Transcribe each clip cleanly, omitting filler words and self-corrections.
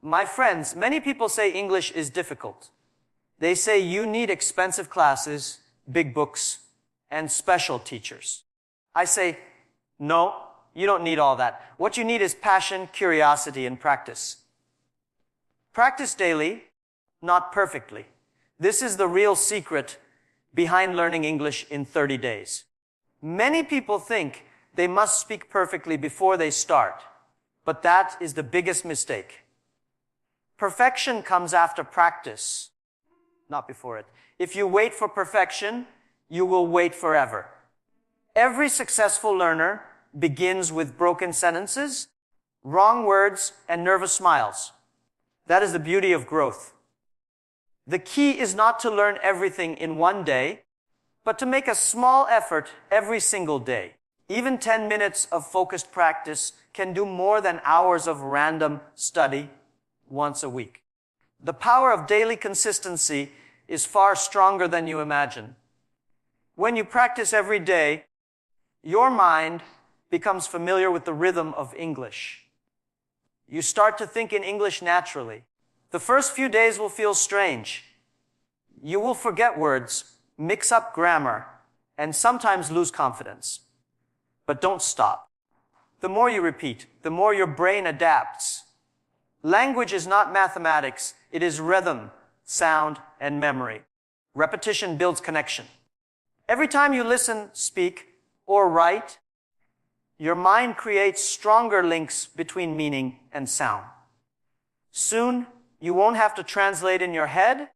My friends, many people say English is difficult. They say you need expensive classes, big books, and special teachers. I say, no, you don't need all that. What you need is passion, curiosity, and practice. Practice daily, not perfectly. This is the real secret behind learning English in 30 days. Many people think they must speak perfectly before they start, but that is the biggest mistake. Perfection comes after practice, not before it. If you wait for perfection, you will wait forever. Every successful learner begins with broken sentences, wrong words, and nervous smiles. That is the beauty of growth. The key is not to learn everything in one day, but to make a small effort every single day. Even 10 minutes of focused practice can do more than hours of random study once a week. The power of daily consistency is far stronger than you imagine. When you practice every day, your mind becomes familiar with the rhythm of English. You start to think in English naturally. The first few days will feel strange. You will forget words, mix up grammar, and sometimes lose confidence. But don't stop. The more you repeat, the more your brain adapts. Language is not mathematics, it is rhythm, sound, and memory. Repetition builds connection. Every time you listen, speak, or write, your mind creates stronger links between meaning and sound. Soon, you won't have to translate in your head,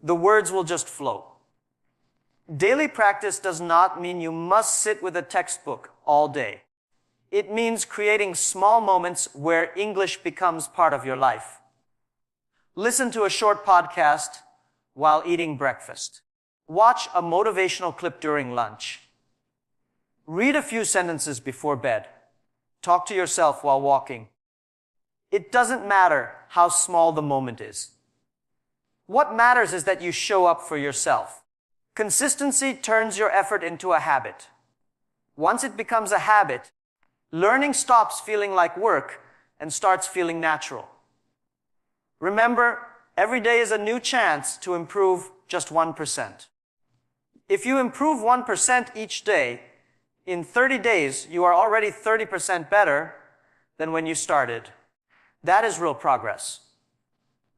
the words will just flow. Daily practice does not mean you must sit with a textbook all day. It means creating small moments where English becomes part of your life. Listen to a short podcast while eating breakfast. Watch a motivational clip during lunch. Read a few sentences before bed. Talk to yourself while walking. It doesn't matter how small the moment is. What matters is that you show up for yourself. Consistency turns your effort into a habit. Once it becomes a habit, learning stops feeling like work and starts feeling natural. Remember, every day is a new chance to improve just 1%. If you improve 1% each day, in 30 days, you are already 30% better than when you started. That is real progress.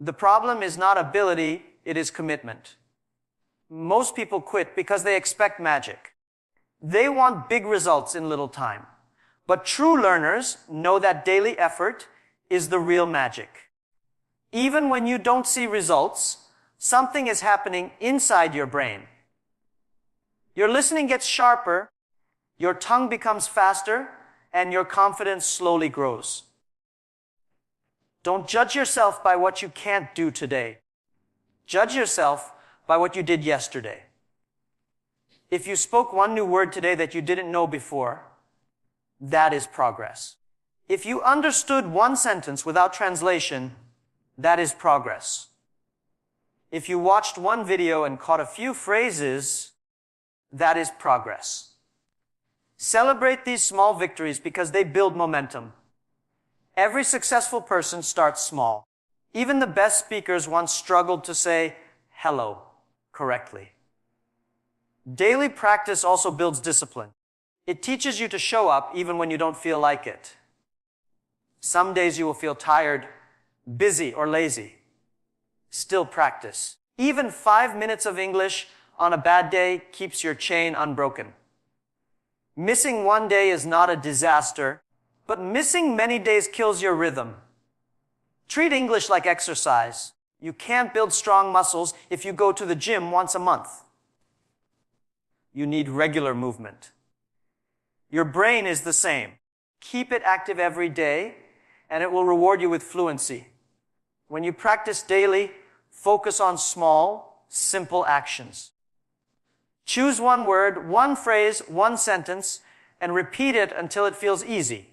The problem is not ability, it is commitment. Most people quit because they expect magic. They want big results in little time. But true learners know that daily effort is the real magic. Even when you don't see results, something is happening inside your brain. Your listening gets sharper, your tongue becomes faster, and your confidence slowly grows. Don't judge yourself by what you can't do today. Judge yourself by what you did yesterday. If you spoke one new word today that you didn't know before, that is progress. If you understood one sentence without translation, that is progress. If you watched one video and caught a few phrases, that is progress. Celebrate these small victories because they build momentum. Every successful person starts small. Even the best speakers once struggled to say hello correctly. Daily practice also builds discipline. It teaches you to show up even when you don't feel like it. Some days you will feel tired, busy, or lazy. Still practice. Even 5 minutes of English on a bad day keeps your chain unbroken. Missing one day is not a disaster, but missing many days kills your rhythm. Treat English like exercise. You can't build strong muscles if you go to the gym once a month. You need regular movement. Your brain is the same. Keep it active every day, and it will reward you with fluency. When you practice daily, focus on small, simple actions. Choose one word, one phrase, one sentence, and repeat it until it feels easy.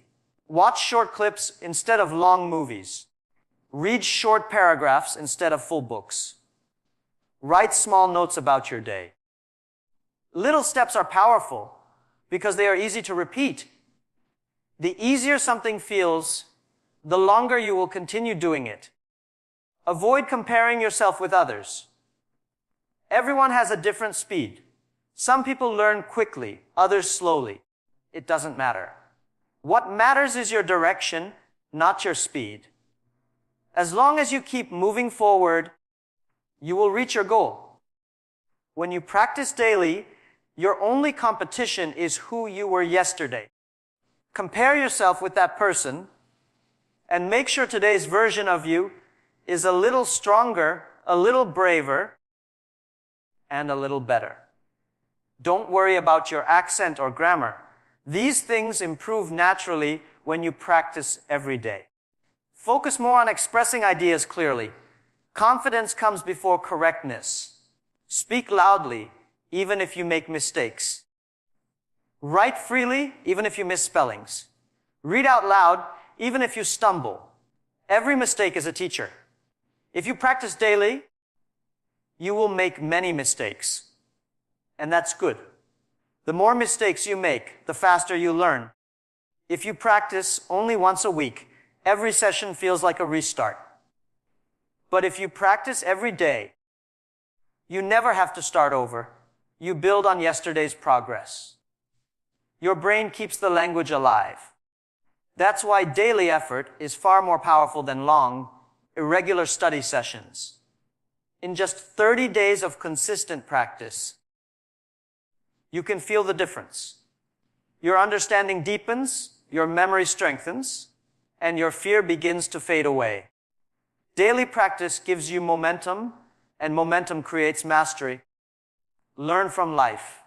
Watch short clips instead of long movies. Read short paragraphs instead of full books. Write small notes about your day. Little steps are powerful because they are easy to repeat. The easier something feels, the longer you will continue doing it. Avoid comparing yourself with others. Everyone has a different speed. Some people learn quickly, others slowly. It doesn't matter. What matters is your direction, not your speed. As long as you keep moving forward, you will reach your goal. When you practice daily, your only competition is who you were yesterday. Compare yourself with that person and make sure today's version of you is a little stronger, a little braver, and a little better. Don't worry about your accent or grammar. These things improve naturally when you practice every day. Focus more on expressing ideas clearly. Confidence comes before correctness. Speak loudly, even if you make mistakes. Write freely, even if you miss spellings. Read out loud, even if you stumble. Every mistake is a teacher. If you practice daily, you will make many mistakes. And that's good. The more mistakes you make, the faster you learn. If you practice only once a week, every session feels like a restart. But if you practice every day, you never have to start over. You build on yesterday's progress. Your brain keeps the language alive. That's why daily effort is far more powerful than long, irregular study sessions. In just 30 days of consistent practice, you can feel the difference. Your understanding deepens, your memory strengthens, and your fear begins to fade away. Daily practice gives you momentum, and momentum creates mastery. Learn from life.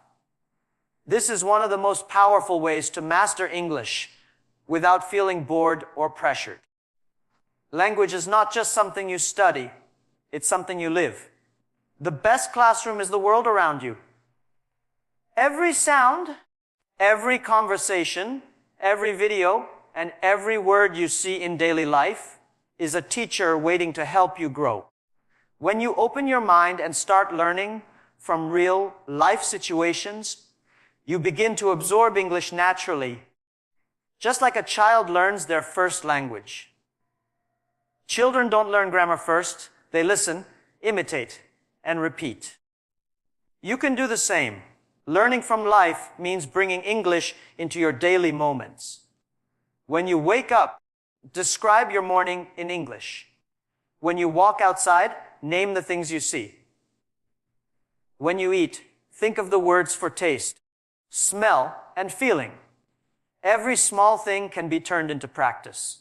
This is one of the most powerful ways to master English without feeling bored or pressured. Language is not just something you study, it's something you live. The best classroom is the world around you. Every sound, every conversation, every video, and every word you see in daily life is a teacher waiting to help you grow. When you open your mind and start learning from real life situations, you begin to absorb English naturally, just like a child learns their first language. Children don't learn grammar first. They listen, imitate, and repeat. You can do the same. Learning from life means bringing English into your daily moments. When you wake up, describe your morning in English. When you walk outside, name the things you see. When you eat, think of the words for taste, smell, and feeling. Every small thing can be turned into practice.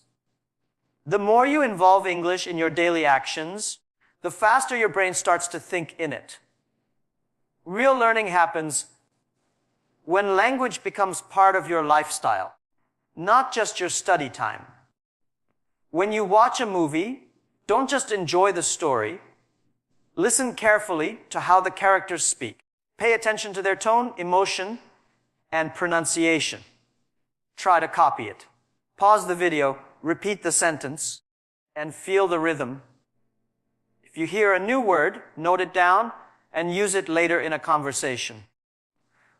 The more you involve English in your daily actions, the faster your brain starts to think in it. Real learning happens when language becomes part of your lifestyle, not just your study time. When you watch a movie, don't just enjoy the story. Listen carefully to how the characters speak. Pay attention to their tone, emotion, and pronunciation. Try to copy it. Pause the video, repeat the sentence, and feel the rhythm. If you hear a new word, note it down and use it later in a conversation.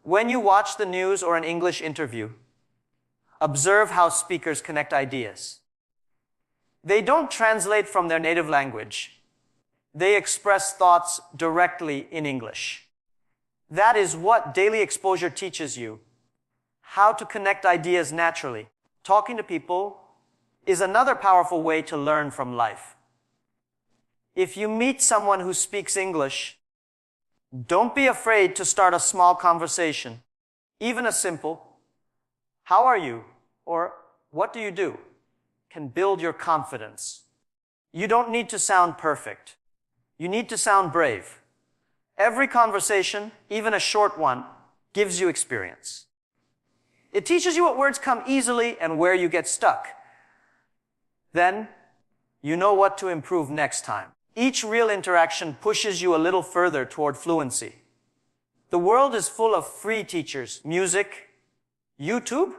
When you watch the news or an English interview, observe how speakers connect ideas. They don't translate from their native language. They express thoughts directly in English. That is what daily exposure teaches you. How to connect ideas naturally. Talking to people is another powerful way to learn from life. If you meet someone who speaks English, don't be afraid to start a small conversation. Even a simple, "How are you?" or "What do you do?" can build your confidence. You don't need to sound perfect. You need to sound brave. Every conversation, even a short one, gives you experience. It teaches you what words come easily and where you get stuck. Then, you know what to improve next time. Each real interaction pushes you a little further toward fluency. The world is full of free teachers, music, YouTube,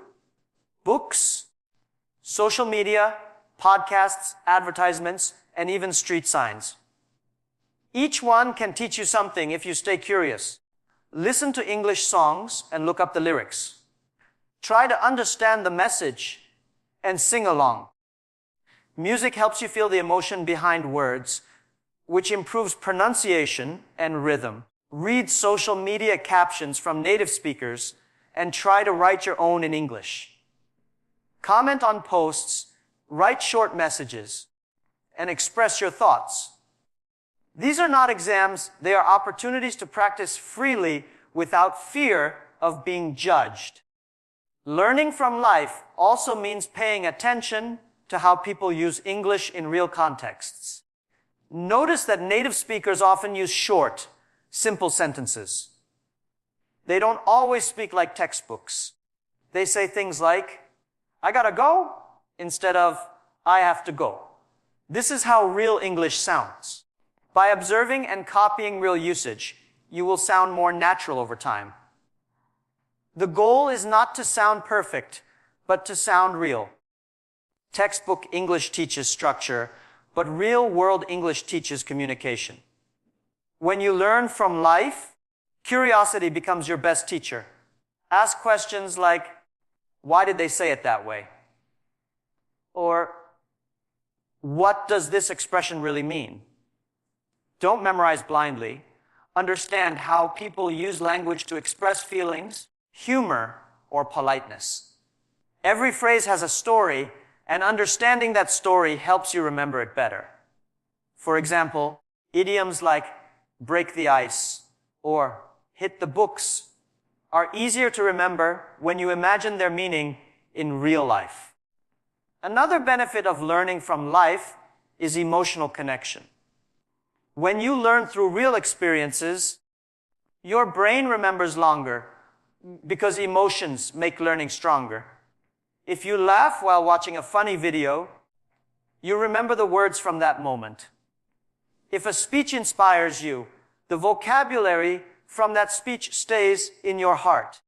books, social media, podcasts, advertisements, and even street signs. Each one can teach you something if you stay curious. Listen to English songs and look up the lyrics. Try to understand the message and sing along. Music helps you feel the emotion behind words, which improves pronunciation and rhythm. Read social media captions from native speakers and try to write your own in English. Comment on posts, write short messages, and express your thoughts. These are not exams, they are opportunities to practice freely without fear of being judged. Learning from life also means paying attention to how people use English in real contexts. Notice that native speakers often use short, simple sentences. They don't always speak like textbooks. They say things like, "I gotta go," instead of, "I have to go." This is how real English sounds. By observing and copying real usage, you will sound more natural over time. The goal is not to sound perfect, but to sound real. Textbook English teaches structure, but real-world English teaches communication. When you learn from life, curiosity becomes your best teacher. Ask questions like, "Why did they say it that way?" Or, "What does this expression really mean?" Don't memorize blindly. Understand how people use language to express feelings, humor, or politeness. Every phrase has a story, and understanding that story helps you remember it better. For example, idioms like break the ice or hit the books are easier to remember when you imagine their meaning in real life. Another benefit of learning from life is emotional connection. When you learn through real experiences, your brain remembers longer because emotions make learning stronger. If you laugh while watching a funny video, you remember the words from that moment. If a speech inspires you, the vocabulary from that speech stays in your heart.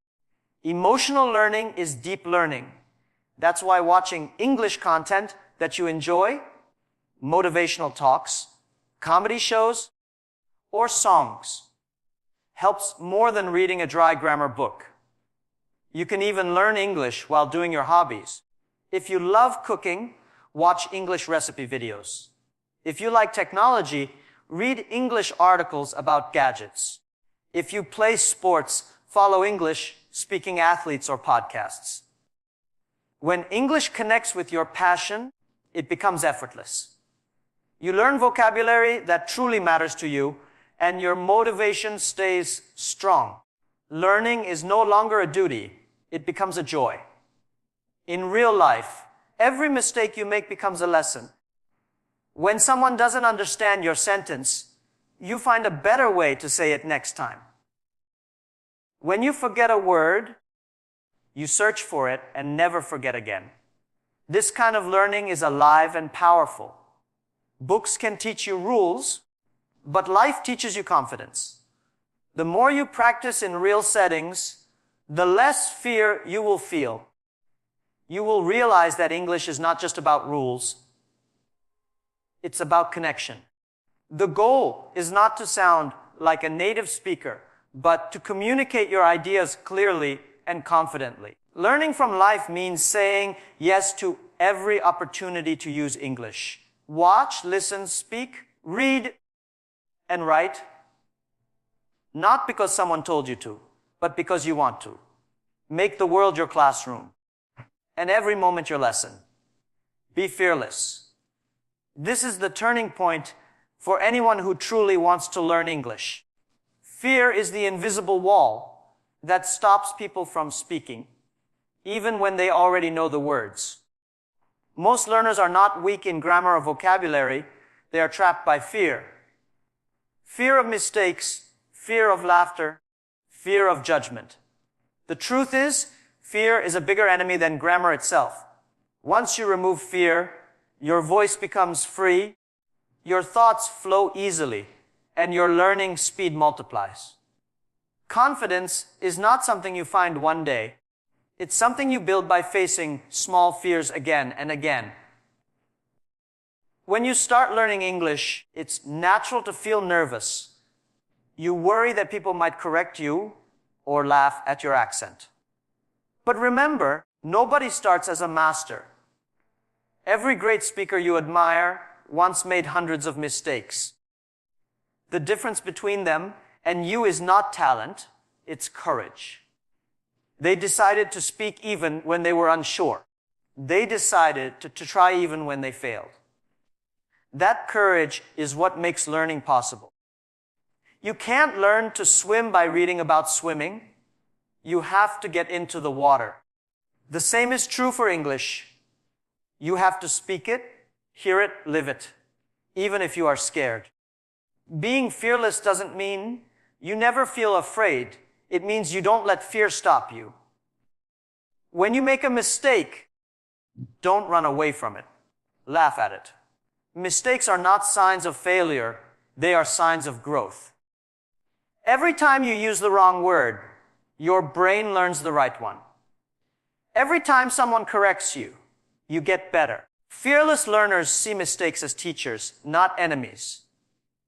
Emotional learning is deep learning. That's why watching English content that you enjoy, motivational talks, comedy shows, or songs, helps more than reading a dry grammar book. You can even learn English while doing your hobbies. If you love cooking, watch English recipe videos. If you like technology, read English articles about gadgets. If you play sports, follow English speaking athletes or podcasts. When English connects with your passion, it becomes effortless. You learn vocabulary that truly matters to you, and your motivation stays strong. Learning is no longer a duty, it becomes a joy. In real life, every mistake you make becomes a lesson. When someone doesn't understand your sentence, you find a better way to say it next time. When you forget a word, you search for it and never forget again. This kind of learning is alive and powerful. Books can teach you rules, but life teaches you confidence. The more you practice in real settings, the less fear you will feel. You will realize that English is not just about rules, it's about connection. The goal is not to sound like a native speaker, but to communicate your ideas clearly and confidently. Learning from life means saying yes to every opportunity to use English. Watch, listen, speak, read, and write. Not because someone told you to, but because you want to. Make the world your classroom, and every moment your lesson. Be fearless. This is the turning point for anyone who truly wants to learn English. Fear is the invisible wall that stops people from speaking, even when they already know the words. Most learners are not weak in grammar or vocabulary, they are trapped by fear. Fear of mistakes, fear of laughter, fear of judgment. The truth is, fear is a bigger enemy than grammar itself. Once you remove fear, your voice becomes free, your thoughts flow easily, and your learning speed multiplies. Confidence is not something you find one day. It's something you build by facing small fears again and again. When you start learning English, it's natural to feel nervous. You worry that people might correct you or laugh at your accent. But remember, nobody starts as a master. Every great speaker you admire once made hundreds of mistakes. The difference between them and you is not talent, it's courage. They decided to speak even when they were unsure. They decided to try even when they failed. That courage is what makes learning possible. You can't learn to swim by reading about swimming. You have to get into the water. The same is true for English. You have to speak it, hear it, live it, even if you are scared. Being fearless doesn't mean you never feel afraid. It means you don't let fear stop you. When you make a mistake, don't run away from it. Laugh at it. Mistakes are not signs of failure. They are signs of growth. Every time you use the wrong word, your brain learns the right one. Every time someone corrects you, you get better. Fearless learners see mistakes as teachers, not enemies.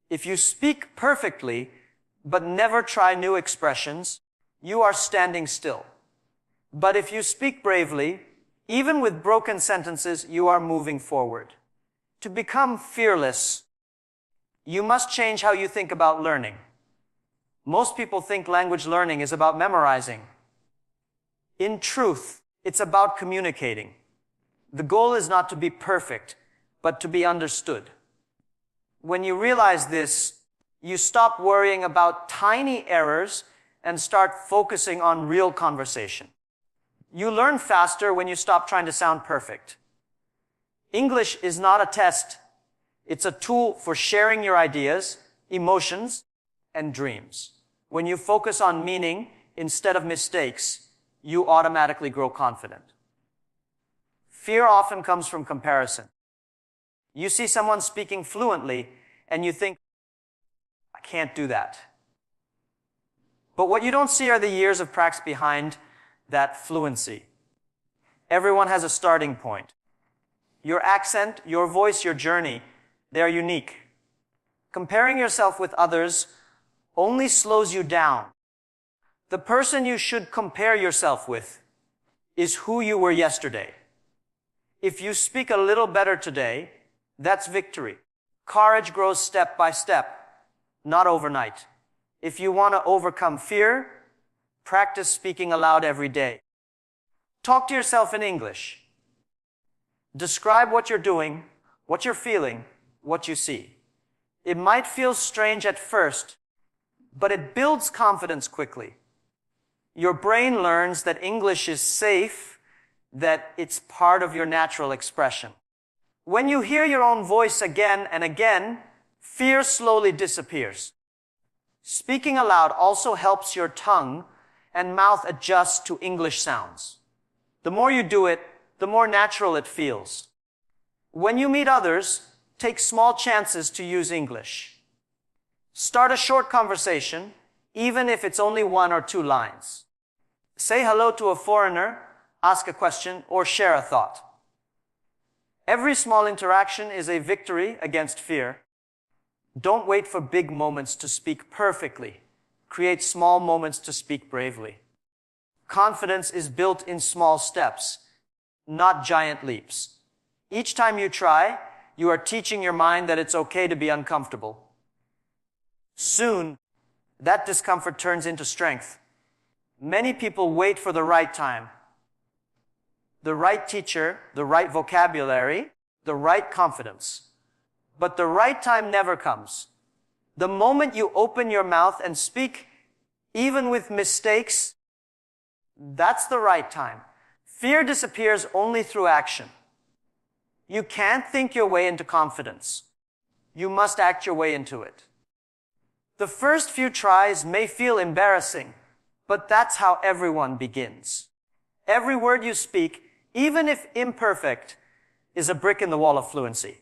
If you speak perfectly, but never try new expressions, you are standing still. But if you speak bravely, even with broken sentences, you are moving forward. To become fearless, you must change how you think about learning. Most people think language learning is about memorizing. In truth, it's about communicating. The goal is not to be perfect, but to be understood. When you realize this, you stop worrying about tiny errors and start focusing on real conversation. You learn faster when you stop trying to sound perfect. English is not a test. It's a tool for sharing your ideas, emotions, and dreams. When you focus on meaning instead of mistakes, you automatically grow confident. Fear often comes from comparison. You see someone speaking fluently and you think, I can't do that. But what you don't see are the years of practice behind that fluency. Everyone has a starting point. Your accent, your voice, your journey, they are unique. Comparing yourself with others only slows you down. The person you should compare yourself with is who you were yesterday. If you speak a little better today, that's victory. Courage grows step by step, not overnight. If you want to overcome fear, practice speaking aloud every day. Talk to yourself in English. Describe what you're doing, what you're feeling, what you see. It might feel strange at first, but it builds confidence quickly. Your brain learns that English is safe, that it's part of your natural expression. When you hear your own voice again and again, fear slowly disappears. Speaking aloud also helps your tongue and mouth adjust to English sounds. The more you do it, the more natural it feels. When you meet others, take small chances to use English. Start a short conversation, even if it's only 1 or 2 lines. Say hello to a foreigner, ask a question, or share a thought. Every small interaction is a victory against fear. Don't wait for big moments to speak perfectly. Create small moments to speak bravely. Confidence is built in small steps, not giant leaps. Each time you try, you are teaching your mind that it's okay to be uncomfortable. Soon, that discomfort turns into strength. Many people wait for the right time. The right teacher, the right vocabulary, the right confidence. But the right time never comes. The moment you open your mouth and speak, even with mistakes, that's the right time. Fear disappears only through action. You can't think your way into confidence. You must act your way into it. The first few tries may feel embarrassing, but that's how everyone begins. Every word you speak, even if imperfect, is a brick in the wall of fluency.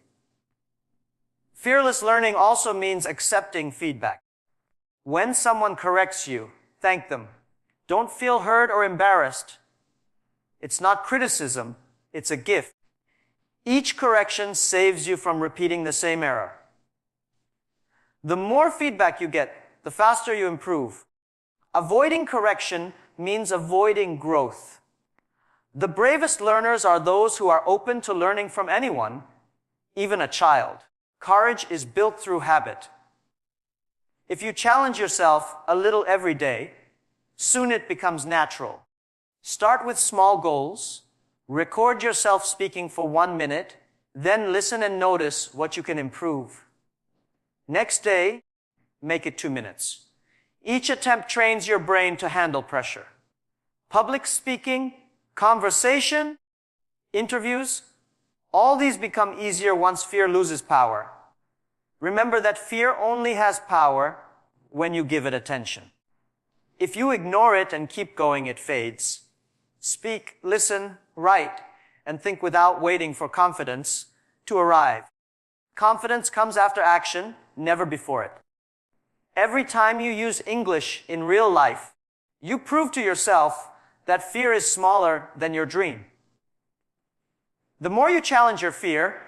Fearless learning also means accepting feedback. When someone corrects you, thank them. Don't feel hurt or embarrassed. It's not criticism, it's a gift. Each correction saves you from repeating the same error. The more feedback you get, the faster you improve. Avoiding correction means avoiding growth. The bravest learners are those who are open to learning from anyone, even a child. Courage is built through habit. If you challenge yourself a little every day, soon it becomes natural. Start with small goals, record yourself speaking for 1 minute, then listen and notice what you can improve. Next day, make it 2 minutes. Each attempt trains your brain to handle pressure. Public speaking, conversation, interviews, all these become easier once fear loses power. Remember that fear only has power when you give it attention. If you ignore it and keep going, it fades. Speak, listen, write, and think without waiting for confidence to arrive. Confidence comes after action, never before it. Every time you use English in real life, you prove to yourself that fear is smaller than your dream. The more you challenge your fear,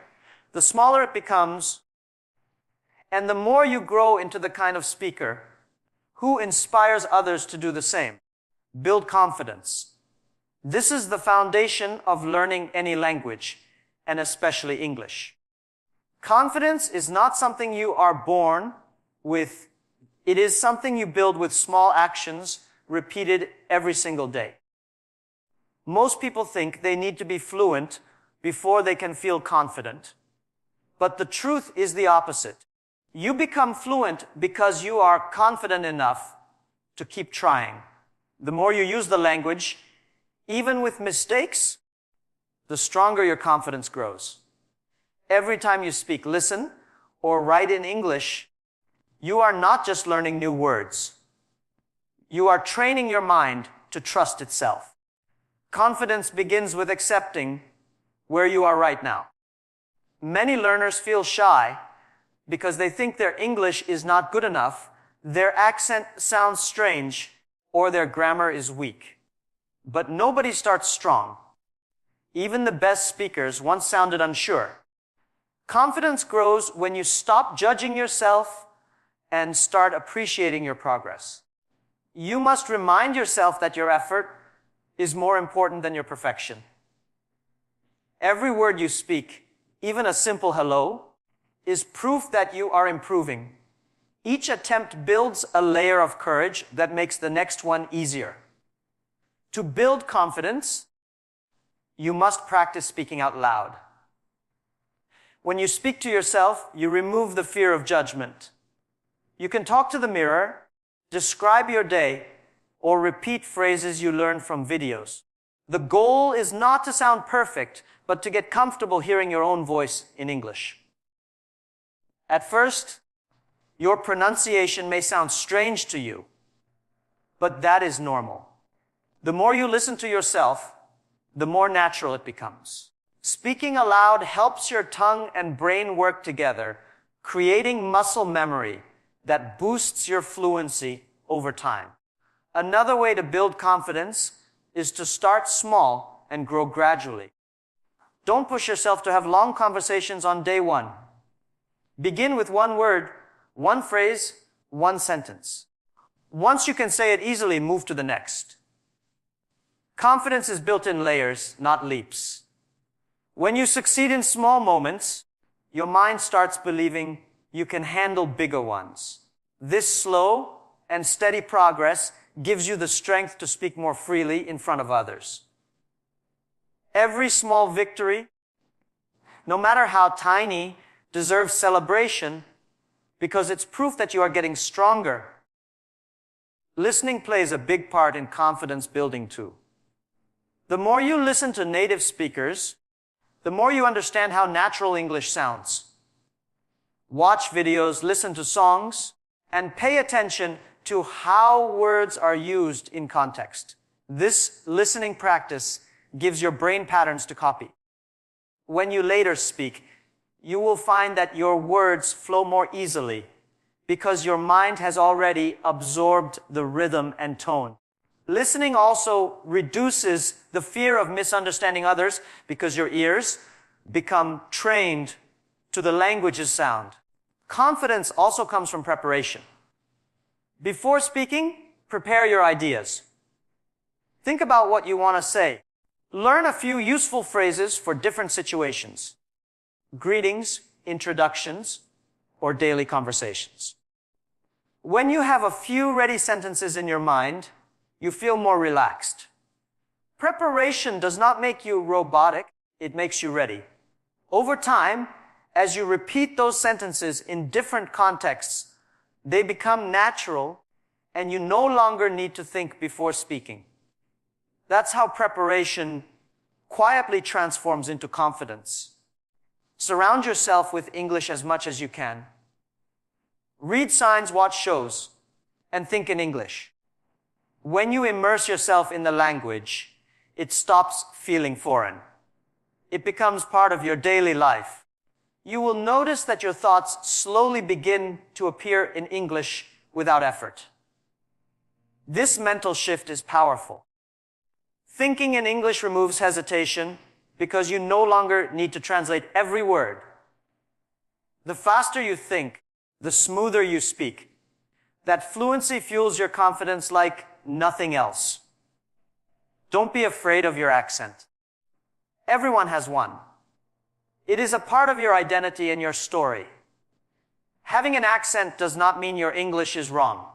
the smaller it becomes, and the more you grow into the kind of speaker who inspires others to do the same. Build confidence. This is the foundation of learning any language, and especially English. Confidence is not something you are born with. It is something you build with small actions repeated every single day. Most people think they need to be fluent before they can feel confident. But the truth is the opposite. You become fluent because you are confident enough to keep trying. The more you use the language, even with mistakes, the stronger your confidence grows. Every time you speak, listen, or write in English, you are not just learning new words. You are training your mind to trust itself. Confidence begins with accepting where you are right now. Many learners feel shy because they think their English is not good enough, their accent sounds strange, or their grammar is weak. But nobody starts strong. Even the best speakers once sounded unsure. Confidence grows when you stop judging yourself and start appreciating your progress. You must remind yourself that your effort is more important than your perfection. Every word you speak, even a simple hello, is proof that you are improving. Each attempt builds a layer of courage that makes the next one easier. To build confidence, you must practice speaking out loud. When you speak to yourself, you remove the fear of judgment. You can talk to the mirror, describe your day, or repeat phrases you learned from videos. The goal is not to sound perfect, but to get comfortable hearing your own voice in English. At first, your pronunciation may sound strange to you, but that is normal. The more you listen to yourself, the more natural it becomes. Speaking aloud helps your tongue and brain work together, creating muscle memory that boosts your fluency over time. Another way to build confidence is to start small and grow gradually. Don't push yourself to have long conversations on day one. Begin with one word, one phrase, one sentence. Once you can say it easily, move to the next. Confidence is built in layers, not leaps. When you succeed in small moments, your mind starts believing you can handle bigger ones. This slow and steady progress gives you the strength to speak more freely in front of others. Every small victory, no matter how tiny, deserves celebration because it's proof that you are getting stronger. Listening plays a big part in confidence building too. The more you listen to native speakers, the more you understand how natural English sounds. Watch videos, listen to songs, and pay attention to how words are used in context. This listening practice gives your brain patterns to copy. When you later speak, you will find that your words flow more easily because your mind has already absorbed the rhythm and tone. Listening also reduces the fear of misunderstanding others because your ears become trained to the language's sound. Confidence also comes from preparation. Before speaking, prepare your ideas. Think about what you want to say. Learn a few useful phrases for different situations. Greetings, introductions, or daily conversations. When you have a few ready sentences in your mind, you feel more relaxed. Preparation does not make you robotic, it makes you ready. Over time, as you repeat those sentences in different contexts, they become natural and you no longer need to think before speaking. That's how preparation quietly transforms into confidence. Surround yourself with English as much as you can. Read signs, watch shows, and think in English. When you immerse yourself in the language, it stops feeling foreign. It becomes part of your daily life. You will notice that your thoughts slowly begin to appear in English without effort. This mental shift is powerful. Thinking in English removes hesitation because you no longer need to translate every word. The faster you think, the smoother you speak. That fluency fuels your confidence like nothing else. Don't be afraid of your accent. Everyone has one. It is a part of your identity and your story. Having an accent does not mean your English is wrong.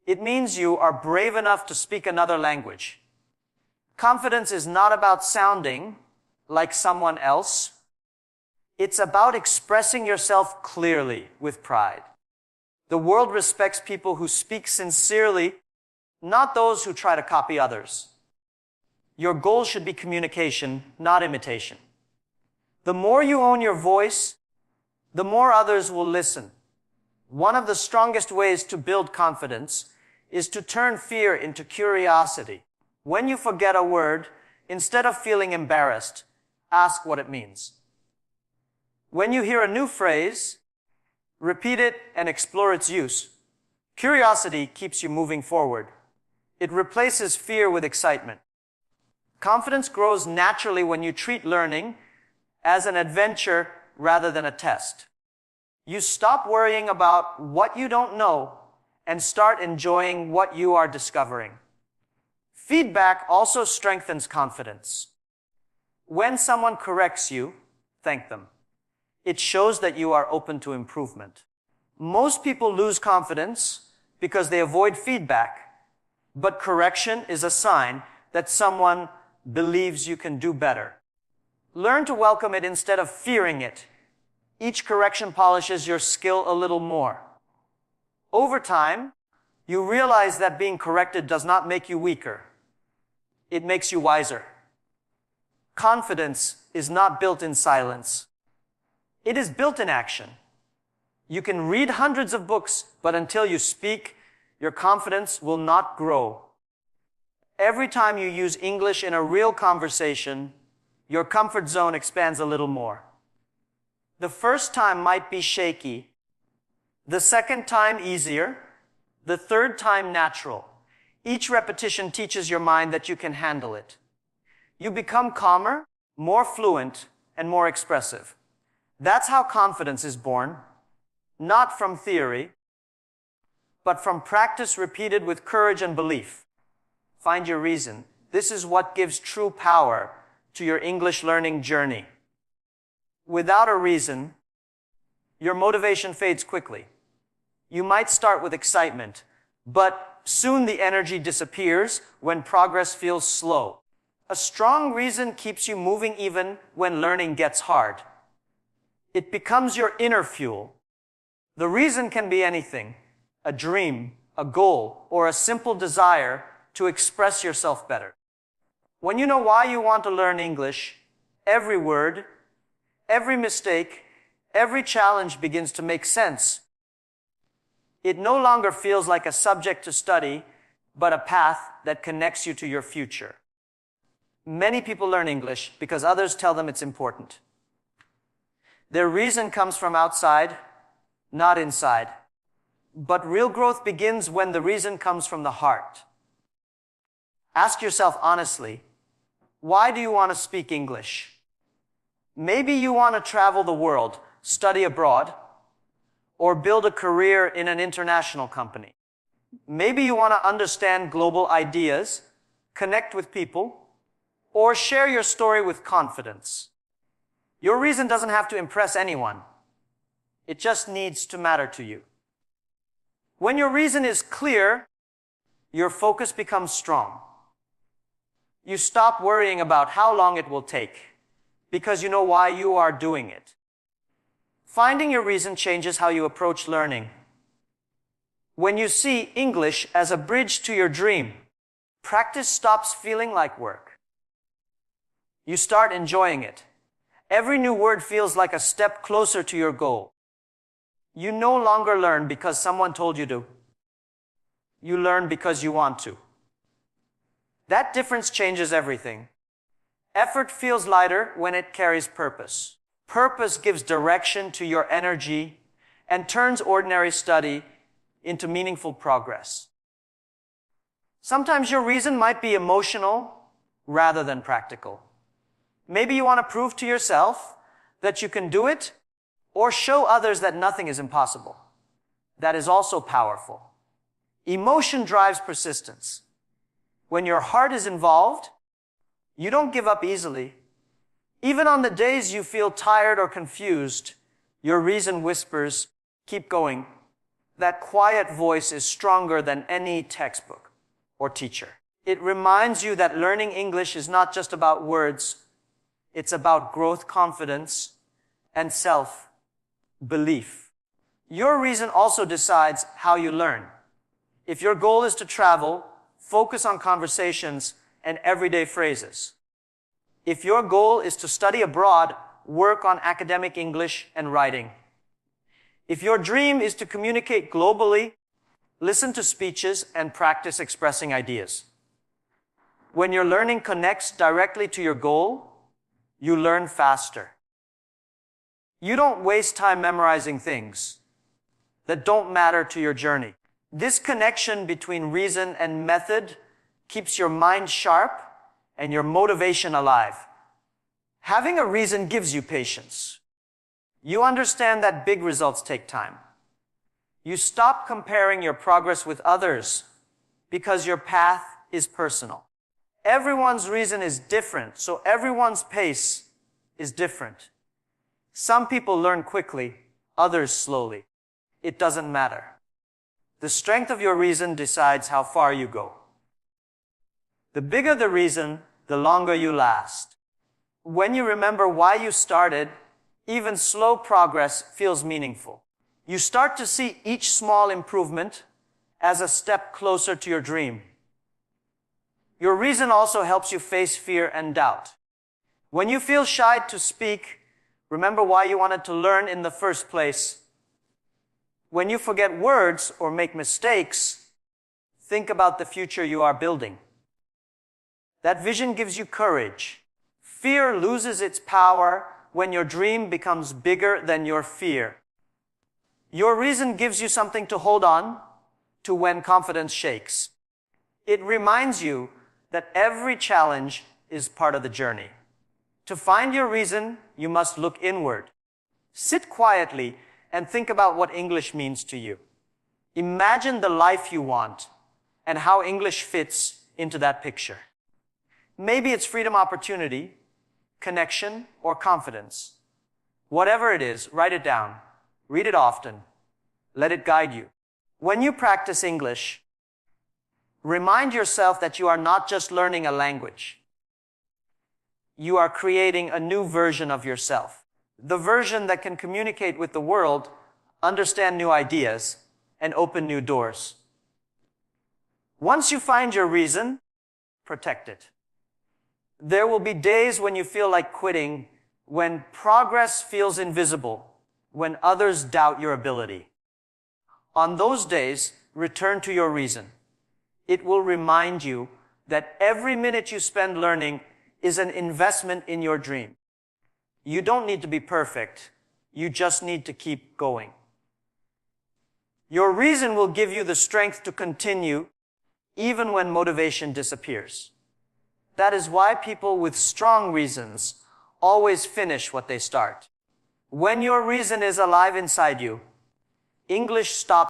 It means you are brave enough to speak another language. Confidence is not about sounding like someone else. It's about expressing yourself clearly with pride. The world respects people who speak sincerely, not those who try to copy others. Your goal should be communication, not imitation. The more you own your voice, the more others will listen. One of the strongest ways to build confidence is to turn fear into curiosity. When you forget a word, instead of feeling embarrassed, ask what it means. When you hear a new phrase, repeat it and explore its use. Curiosity keeps you moving forward. It replaces fear with excitement. Confidence grows naturally when you treat learning as an adventure rather than a test. You stop worrying about what you don't know and start enjoying what you are discovering. Feedback also strengthens confidence. When someone corrects you, thank them. It shows that you are open to improvement. Most people lose confidence because they avoid feedback, but correction is a sign that someone believes you can do better. Learn to welcome it instead of fearing it. Each correction polishes your skill a little more. Over time, you realize that being corrected does not make you weaker. It makes you wiser. Confidence is not built in silence. It is built in action. You can read hundreds of books, but until you speak, your confidence will not grow. Every time you use English in a real conversation, your comfort zone expands a little more. The first time might be shaky, the second time easier, the third time natural. Each repetition teaches your mind that you can handle it. You become calmer, more fluent, and more expressive. That's how confidence is born, not from theory, but from practice repeated with courage and belief. Find your reason. This is what gives true power to your English learning journey. Without a reason, your motivation fades quickly. You might start with excitement, but soon the energy disappears when progress feels slow. A strong reason keeps you moving even when learning gets hard. It becomes your inner fuel. The reason can be anything: a dream, a goal, or a simple desire to express yourself better. When you know why you want to learn English, every word, every mistake, every challenge begins to make sense. It no longer feels like a subject to study, but a path that connects you to your future. Many people learn English because others tell them it's important. Their reason comes from outside, not inside. But real growth begins when the reason comes from the heart. Ask yourself honestly, why do you want to speak English? Maybe you want to travel the world, study abroad, or build a career in an international company. Maybe you want to understand global ideas, connect with people, Or share your story with confidence. Your reason doesn't have to impress anyone. It just needs to matter to you. When your reason is clear, your focus becomes strong. You stop worrying about how long it will take because you know why you are doing it. Finding your reason changes how you approach learning. When you see English as a bridge to your dream, practice stops feeling like work. You start enjoying it. Every new word feels like a step closer to your goal. You no longer learn because someone told you to. You learn because you want to. That difference changes everything. Effort feels lighter when it carries purpose. Purpose gives direction to your energy and turns ordinary study into meaningful progress. Sometimes your reason might be emotional rather than practical. Maybe you want to prove to yourself that you can do it or show others that nothing is impossible. That is also powerful. Emotion drives persistence. When your heart is involved, you don't give up easily. Even on the days you feel tired or confused, your reason whispers, keep going. That quiet voice is stronger than any textbook or teacher. It reminds you that learning English is not just about words. It's about growth, confidence, and self-belief. Your reason also decides how you learn. If your goal is to travel, focus on conversations and everyday phrases. If your goal is to study abroad, work on academic English and writing. If your dream is to communicate globally, listen to speeches and practice expressing ideas. When your learning connects directly to your goal, you learn faster. You don't waste time memorizing things that don't matter to your journey. This connection between reason and method keeps your mind sharp and your motivation alive. Having a reason gives you patience. You understand that big results take time. You stop comparing your progress with others because your path is personal. Everyone's reason is different, so everyone's pace is different. Some people learn quickly, others slowly. It doesn't matter. The strength of your reason decides how far you go. The bigger the reason, the longer you last. When you remember why you started, even slow progress feels meaningful. You start to see each small improvement as a step closer to your dream. Your reason also helps you face fear and doubt. When you feel shy to speak, remember why you wanted to learn in the first place. When you forget words or make mistakes, think about the future you are building. That vision gives you courage. Fear loses its power when your dream becomes bigger than your fear. Your reason gives you something to hold on to when confidence shakes. It reminds you that every challenge is part of the journey. To find your reason, you must look inward. Sit quietly and think about what English means to you. Imagine the life you want and how English fits into that picture. Maybe it's freedom, opportunity, connection, or confidence. Whatever it is, write it down. Read it often. Let it guide you. When you practice English, remind yourself that you are not just learning a language. You are creating a new version of yourself. The version that can communicate with the world, understand new ideas, and open new doors. Once you find your reason, protect it. There will be days when you feel like quitting, when progress feels invisible, when others doubt your ability. On those days, return to your reason. It will remind you that every minute you spend learning is an investment in your dream. You don't need to be perfect. You just need to keep going. Your reason will give you the strength to continue even when motivation disappears. That is why people with strong reasons always finish what they start. When your reason is alive inside you, English stops